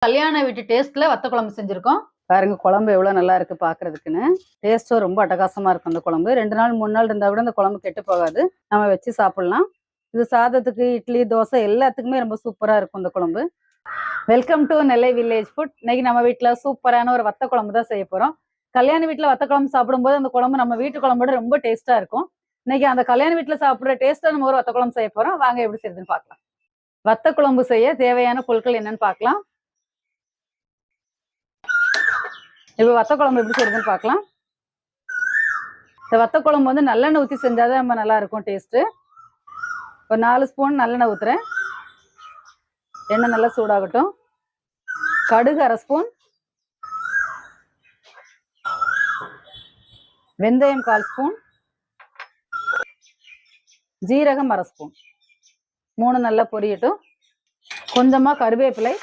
கல்யாண வீட்டு டேஸ்ட்ல வத்த குழம்பு செஞ்சிருக்கோம். பாருங்க குழம்பு எவ்வளவு நல்லா இருக்கு பாக்குறதுக்குன்னு. டேஸ்டும் ரொம்ப அட்டகாசமா இருக்கும் அந்த குழம்பு. 2 நாள் 3 நாள் இருந்தா கூட அந்த குழம்பு கெட்டு போகாது. நம்ம வச்சு சாப்பிடலாம். இது சாதத்துக்கு, இட்லி, தோசை எல்லாத்துக்குமே ரொம்ப சூப்பரா இருக்கும் இந்த குழம்பு. Welcome to Nellai village food. இன்னைக்கு நம்ம வீட்டுல சூப்பரான ஒரு வத்த குழம்பு தான் செய்ய போறோம். கல்யாண வீட்டுல வத்த குழம்பு சாப்பிடும்போது அந்த குழம்பு நம்ம வீட்டு குழம்போட ரொம்ப டேஸ்டா இருக்கும். இன்னைக்கு அந்த கல்யாண வீட்டுல சாப்பிடுற டேஸ்டா நம்ம ஒரு வத்த குழம்பு செய்ய போறோம். வாங்க எப்படி செய்யுதுன்னு பார்க்கலாம். வத்த குழம்பு செய்ய தேவையான பொருட்கள் என்னன்னு பார்க்கலாம். இப்போ வத்த குழம்பு எப்படி செய்யறதுன்னு பார்க்கலாம். இந்த வத்த குழம்பு வந்து நல்லெண்ணெய் ஊற்றி செஞ்சாதான் ரொம்ப நல்லா இருக்கும் டேஸ்ட்டு. ஒரு 4 ஸ்பூன் நல்லெண்ணெய் ஊற்றுறேன். எண்ணெய் நல்லா சூடாகட்டும். கடுகு 1/2 ஸ்பூன், வெந்தயம் 1/4 ஸ்பூன், ஜீரகம் 1/2 ஸ்பூன். 3 நல்லா பொரியட்டும். கொஞ்சமாக கருவேப்பிலை,